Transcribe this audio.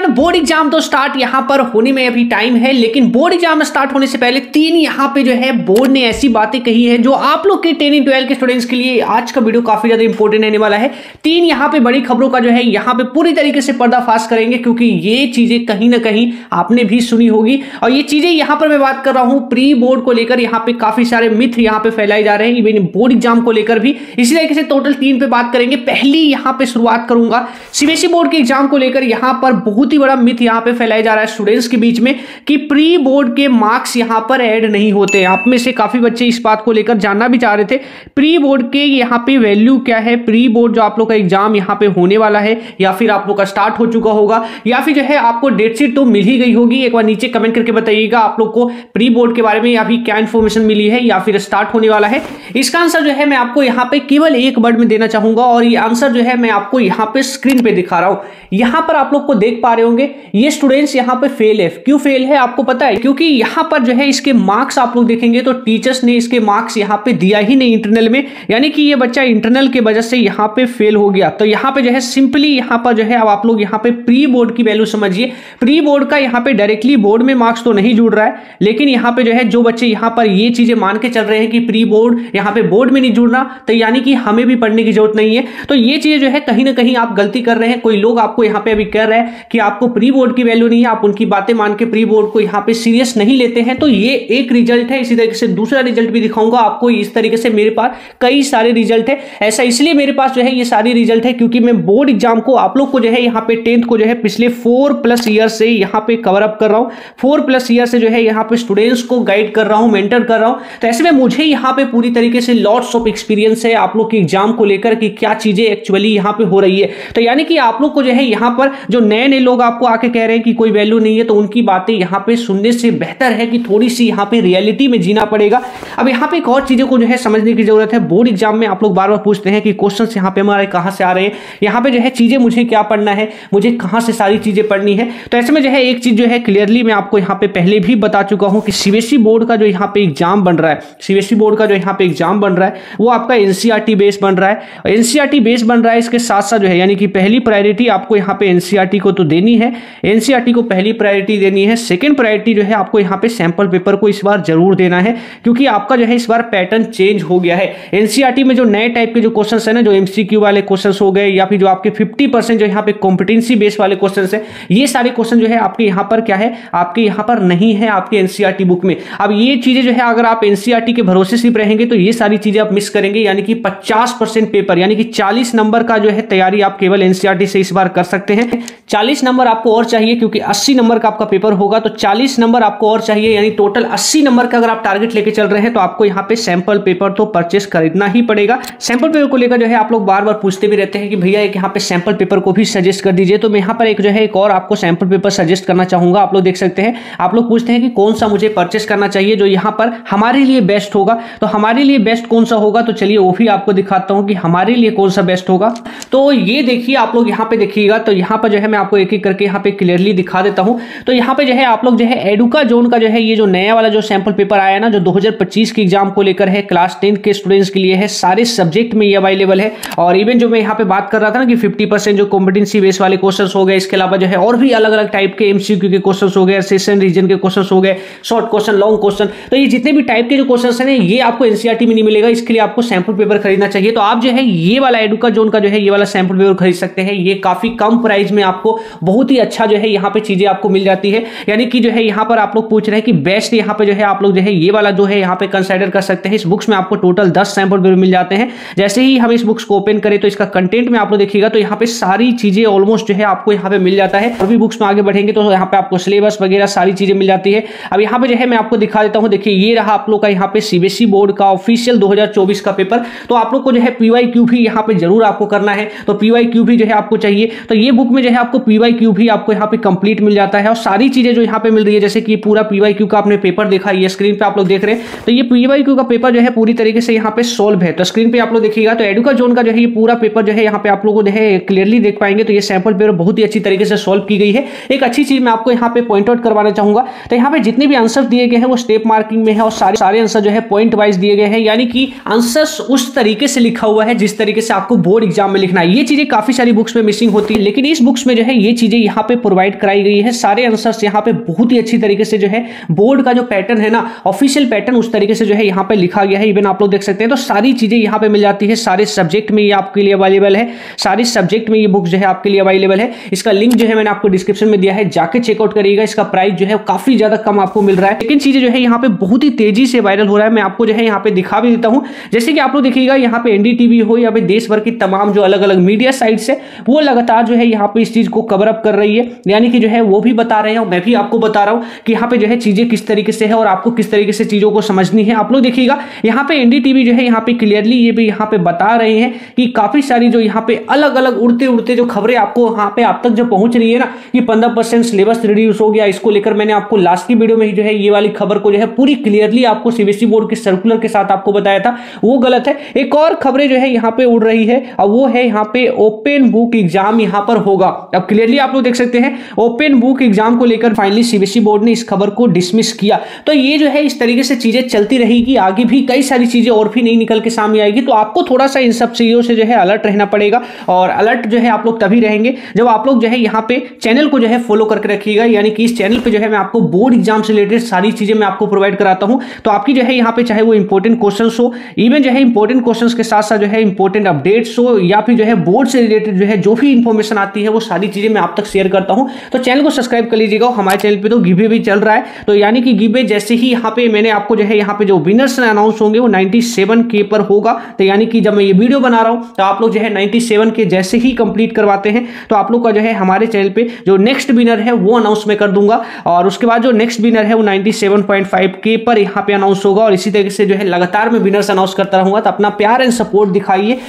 में board exam तो start यहाँ पर होने में अभी टाइम है, लेकिन बोर्ड एग्जाम स्टार्ट होने से पहले 3 यहाँ पे जो है बोर्ड ने ऐसी बातें कही है जो आप लोग के 10 12 के स्टूडेंट्स के लिए आज का वीडियो काफी ज्यादा इंपॉर्टेंट रहने वाला है। 3 यहाँ पे बड़ी खबरों का जो है यहाँ पे पूरी तरीके से पर्दाफाश करेंगे, क्योंकि ये चीजें कहीं ना कहीं आपने भी सुनी होगी और ये चीजें यहाँ पर मैं बात कर रहा हूँ प्री बोर्ड को लेकर। यहाँ पे काफी सारे मिथ यहाँ पे फैलाए जा रहे हैं इवन बोर्ड एग्जाम को लेकर भी। इसी तरीके से टोटल 3 पे बात करेंगे। पहली यहाँ पे शुरुआत करूंगा सीबीएसई बोर्ड के एग्जाम को लेकर। यहाँ पर बहुत ही बड़ा मिथ यहाँ पे फैलाया जा रहा है स्टूडेंट्स के बीच में कि प्री बोर्ड के मार्क्स यहाँ पर ऐड नहीं होते। आप में से काफी बच्चे इस बात को लेकर जानना भी चाह रहे थे प्री बोर्ड के यहाँ पे वैल्यू क्या है, प्री बोर्ड जो आप लोग का एग्जाम यहाँ पे होने वाला है या फिर आप लोग का स्टार्ट हो चुका होगा या फिर जो है आपको डेट शीट तो मिल ही गई होगी। एक बार नीचे कमेंट करके बताइएगा आप लोग को प्री बोर्ड के बारे में या फिर क्या इंफॉर्मेशन मिली है या फिर स्टार्ट होने वाला है। इसका आंसर जो है मैं आपको यहाँ पे केवल एक वर्ड में देना चाहूंगा और ये आंसर जो है मैं आपको यहाँ पे स्क्रीन पे दिखा रहा हूं। यहाँ पर आप लोग को देख पा रहे होंगे ये स्टूडेंट्स यहाँ पे फेल है। क्यों फेल है आपको पता है? क्योंकि यहाँ पर जो है इसके मार्क्स आप लोग देखेंगे तो टीचर्स ने इसके मार्क्स यहाँ पे दिया ही नहीं इंटरनल में, यानी कि ये बच्चा इंटरनल के वजह से यहाँ पे फेल हो गया। तो यहाँ पे जो है सिंपली यहाँ पर जो है अब आप लोग यहाँ पे प्री बोर्ड की वैल्यू समझिए। प्री बोर्ड का यहाँ पे डायरेक्टली बोर्ड में मार्क्स तो नहीं जुड़ रहा है, लेकिन यहाँ पे जो है जो बच्चे यहाँ पर ये चीजें मान के चल रहे हैं कि प्री बोर्ड यहाँ पे बोर्ड में नहीं जुड़ना, तो यानी कि हमें भी पढ़ने की जरूरत नहीं है। तो ये चीजें जो है कहीं ना कहीं आप गलती कर रहे हैं। कोई लोग आपको यहाँ पे अभी कह रहे हैं कि आपको प्री बोर्ड की वैल्यू नहीं है, आप उनकी बातें मान के प्री बोर्ड को यहाँ पे सीरियस नहीं लेते हैं। तो ये एक रिजल्ट है। इसी तरीके से दूसरा रिजल्ट भी दिखाऊंगा आपको। इस तरीके से मेरे पास कई सारे रिजल्ट है। ऐसा इसलिए मेरे पास जो है ये सारी रिजल्ट है क्योंकि मैं बोर्ड एग्जाम को आप लोग को जो है यहाँ पे 10th को जो है पिछले 4+ ईयर से यहाँ पे कवर अप कर रहा हूँ। 4+ ईयर से जो है यहाँ पे स्टूडेंट्स को गाइड कर रहा हूँ, मेंटर कर रहा हूँ। तो ऐसे में मुझे यहाँ पे पूरी तरीके से लॉट्स ऑफ एक्सपीरियंस है आप लोग के एग्जाम को लेकर कि क्या चीजें एक्चुअली यहाँ पे हो रही है। तो यानी कि आप लोग को जो है यहाँ पर जो नए नए लोग आपको आके कह रहे हैं कि कोई वैल्यू नहीं है, तो उनकी बातें यहाँ पे सुनने से बेहतर है कि थोड़ी सी यहाँ पे रियलिटी में जीना पड़ेगा। अब यहाँ पे एक और चीजों को जो है समझने की जरूरत है। बोर्ड एग्जाम में आप लोग बार बार पूछते हैं कि क्वेश्चंस यहाँ पे हमारे कहाँ से आ रहे हैं, यहाँ पे जो है चीजें मुझे क्या पढ़ना है, मुझे कहाँ से सारी चीजें पढ़नी है। तो ऐसे में जो है एक चीज जो है क्लियरली मैं आपको यहाँ पे पहले भी बता चुका हूँ कि सीबीएसई बोर्ड का जो यहाँ पे एग्जाम बन रहा है, सीबीएसई बोर्ड का जो यहाँ पे एग्जाम बन रहा है वो आपका एनसीईआरटी बेस बन रहा है। एनसीईआरटी बेस बन रहा है, इसके साथ साथ जो है यानी कि पहली प्रायोरिटी आपको यहाँ पे एनसीईआरटी को तो देनी है, एनसीईआरटी को पहली प्रायोरिटी देनी है। सेकंड प्रायोरिटी जो है आपको यहाँ पे सैंपल पेपर को इस बार जरूर देना है, क्योंकि आपका जो है इस बार पैटर्न चेंज हो गया है। एनसीईआरटी में जो नए टाइप के जो क्वेश्चंस है ना, जो एमसीक्यू वाले क्वेश्चंस हो गए या फिर जो आपके 50% जो यहाँ पे कॉम्पिटेंसी बेस वाले क्वेश्चंस है, ये सारे क्वेश्चन जो है आपके यहाँ पर क्या है, आपके यहाँ पर नहीं है आपके एनसीईआरटी बुक में। अब ये चीजें जो है अगर आप एनसीईआरटी के भरोसे सिर्फ रहेंगे तो ये सारी चीजें आप मिस करेंगे, यानी कि 50% पेपर यानी कि 40 नंबर का जो है तैयारी आप केवल एनसीईआरटी से इस बार कर सकते हैं। 40 नंबर आपको और चाहिए क्योंकि 80 नंबर का आपका पेपर होगा, तो 40 नंबर आपको और चाहिए, यानी टोटल 80 नंबर का अगर आप टारगेट लेके चल रहे हैं तो आपको यहाँ पे सैंपल पेपर तो परचेस खरीदना ही पड़ेगा। सैंपल पेपर को लेकर जो है आप लोग बार बार पूछते भी रहते हैं कि भैया एक यहाँ पे सैंपल पेपर को भी सजेस्ट कर दीजिए, तो मैं यहाँ पर एक जो है एक और आपको सैंपल पेपर सजेस्ट करना चाहूंगा। आप लोग देख सकते हैं, आप लोग पूछते हैं कि कौन सा मुझे परचेस करना चाहिए जो यहाँ पर हमारे लिए बेस्ट होगा। तो हमारे लिए बेस्ट कौन सा होगा, तो चलिए वो भी आपको दिखाता हूँ कि हमारे लिए कौन सा बेस्ट होगा। तो ये देखिए आप लोग यहाँ पे देखिएगा, तो यहाँ पर जो है मैं आपको एक एक करके यहाँ पे क्लियरली दिखा देता हूँ। तो यहाँ पे जो है आप लोग जो है एडुका जोन का जो है ये जो नया वाला जो सैंपल पेपर आया ना, जो 2025 के एग्जाम को लेकर है, क्लास 10 के स्टूडेंट्स के लिए है, सारे सब्जेक्ट में ये अवेलेबल है। और इवन जो मैं यहाँ पे बात कर रहा था ना कि 50% जो कॉम्पिटेंसी बेस वाले क्वेश्चंस हो गए, इसके अलावा जो है और भी अलग अलग टाइप के एमसीक्यू के क्वेश्चंस हो गए, सेशन रीजन के क्वेश्चंस हो गए, शॉर्ट क्वेश्चन, लॉन्ग क्वेश्चन, तो ये जितने भी टाइप के जो क्वेश्चंस हैं ये आपको एनसीईआरटी में नहीं मिलेगा। इसके लिए आपको सैंपल पेपर खरीदना चाहिए। तो आप जो है ये वाला एडुका जोन का जो है ये वाला सैंपल पेपर खरीद सकते हैं। ये काफी कम प्राइस में आपको बहुत ही अच्छा जो है यहाँ पे चीजें आपको मिल जाती है। यानी कि जो है यहाँ पर आप लोग पूछ रहे हैं कि बेस्ट यहाँ पे जो है आप लोग जो है ये वाला जो है यहाँ पे कंसीडर कर सकते हैं। इस बुक्स में आपको टोटल 10 सैंपल पेपर मिल जाते हैं। जैसे ही हम इस बुक्स को ओपन करें तो इसका कंटेंट में आप लोग देखिएगा तो यहाँ पे सारी चीजें ऑलमोस्ट जो है आपको यहाँ पे मिल जाता है। और भी बुक्स में आगे बढ़ेंगे तो यहाँ पे आपको सिलेबस वगैरह सारी चीजें मिल जाती है। अब यहाँ पे जो है मैं आपको दिखा देता हूँ। देखिए ये रहा आप लोग का यहाँ पे सीबीएसई बोर्ड का ऑफिशियल 2024 का पेपर। तो आप लोग को जो है पीवाईक्यू भी यहाँ पे जरूर आपको करना है, तो पीवाईक्यू भी जो है आपको चाहिए। तो ये बुक में जो है आपको पीवाईक्यू भी आपको यहाँ पे कंप्लीट मिल जाता है और सारी चीजें जो यहाँ पे मिल रही है, जैसे कि पूरा पीवाईक्यू का आपने पेपर देखा, ये स्क्रीन पे आप लोग देख रहे हैं। तो ये पीवाईक्यू का पेपर जो है पूरी तरीके से यहाँ पे सोल्व है। तो स्क्रीन पे आप लोग देखिएगा तो एडुका जोन का जो है ये पूरा पेपर जो है यहाँ पे आप लोगों को जो है क्लियरली देख पाएंगे। तो ये सैंपल पेपर बहुत ही अच्छी तरीके से सोल्व की गई है। एक अच्छी चीज मैं आपको यहाँ पे पॉइंट आउट करवाना चाहूंगा। तो यहाँ पे जितने भी आंसर दिए गए हैं वो स्टेप मार्किंग में है और सारे आंसर जो है पॉइंट वाइज दिए गए हैं, यानी कि आंसर्स उस तरीके से लिखा हुआ है जिस तरीके से आपको बोर्ड एग्जाम में लिखना है। ये चीजें काफी सारी बुक्स में मिसिंग होती है, लेकिन इस बुक्स में जो है ये चीजें यहाँ पे प्रोवाइड कराई गई है, सारे आंसर्स यहाँ पे बहुत ही अच्छी तरीके से जो है बोर्ड का जो पैटर्न है ना, ऑफिशियल पैटर्न उस तरीके से जो है यहाँ पे लिखा गया है। इवन आप लोग देख सकते हैं तो सारी चीजें यहाँ पे मिल जाती है, सारे सब्जेक्ट में ये आपके लिए अवेलेबल है, सारे सब्जेक्ट में ये बुक जो है आपके लिए अवेलेबल है। इसका लिंक जो है मैंने आपको डिस्क्रिप्शन में दिया है, जाके चेकआउट करिएगा। इसका प्राइस जो है काफी ज्यादा कम आपको मिल रहा है, लेकिन चीजें जो है यहाँ पे बहुत ही तेजी से वायरल हो रहा है। मैं आपको जो है यहाँ पे दिखा भी देता हूँ, जैसे कि आप लोग देखिएगा यहाँ पे एनडीटीवी हो या देश भर की तमाम जो अलग अलग मीडिया साइट्स है वो लगातार जो है यहाँ पे इस चीज को कवर अप कर रही है, यानी कि जो है वो भी बता रहे हैं, मैं भी आपको बता रहा हूँ कि यहाँ पे जो है चीजें किस तरीके से है और आपको किस तरीके से चीजों को समझनी है। आप लोग देखिएगा यहाँ पे एनडीटीवी जो है यहाँ पे क्लियरली ये भी यहाँ पे बता रहे हैं कि काफी सारी जो यहाँ पे अलग अलग उड़ते उड़ते जो खबरें आपको यहाँ पे आप तक जो पहुंच रही है ना कि 15% सिलेबस रिड्यूस हो गया, इसको लेकर मैंने आपको लास्ट की वीडियो में ही जो है ये वाली खबर को जो है पूरी क्लियरली आपको सीबीएसई बोर्ड के सर्कुलर के साथ आपको बताया था, वो गलत है। एक और खबरें जो है यहाँ पे उड़ रही है और वो है यहाँ पे ओपन बुक एग्जाम यहाँ पर होगा। अब क्लियरली आप लोग देख सकते हैं ओपन बुक एग्जाम को लेकर फाइनली सीबीएसई बोर्ड ने इस खबर को डिसमिस किया। तो ये जो है इस तरीके से चीजें चलती रहेगी, आगे भी कई सारी चीजें और भी नहीं निकल के सामने आएगी। तो आपको थोड़ा सा इन सब चीजों से जो है अलर्ट रहना पड़ेगा, और अलर्ट जो है आप लोग तभी रहेंगे जब आप लोग जो है यहाँ पे चैनल को जो है फॉलो करके रखिएगा, यानी कि इस चैनल पे जो है मैं आपको बोर्ड एग्जाम से रिलेटेड सारी चीजें मैं आपको प्रोवाइड कराता हूं। तो आपकी जो है यहाँ पे चाहे वो इंपॉर्टेंट क्वेश्चंस हो, इवन जो है इंपॉर्टेंट क्वेश्चंस के साथ साथ जो है इंपॉर्टेंट अपडेट्स हो, या फिर जो है बोर्ड से रिलेटेड जो है जो भी इंफॉर्मेशन आती है वो सारी चीजें मैं आप तक शेयर करता हूं। तो चैनल को सब्सक्राइब कर लीजिएगा। हमारे चैनल पे तो गिवे भी चल रहा है, तो यानी कि गिवे जैसे ही यहाँ पे मैंने आपको जो है यहाँ पे जो विनर्स अनाउंस होंगे वो 97K पर होगा। तो यानी कि जब मैं ये वीडियो बना रहा हूं तो आप लोग जो है 97K जैसे ही कंप्लीट करवाते हैं तो आप लोग का जो है हमारे चैनल पे जो नेक्स्ट विनर है वो अनाउंस मैं कर दूंगा, और उसके बाद जो नेक्स्ट विनर है वो 97.5K पर यहाँ पे अनाउंस होगा। और इसी तरीके से जो है लगातार मैं विनर्स अनाउंस करता रहूंगा। तो अपना प्यार एंड सपोर्ट दिखाइए।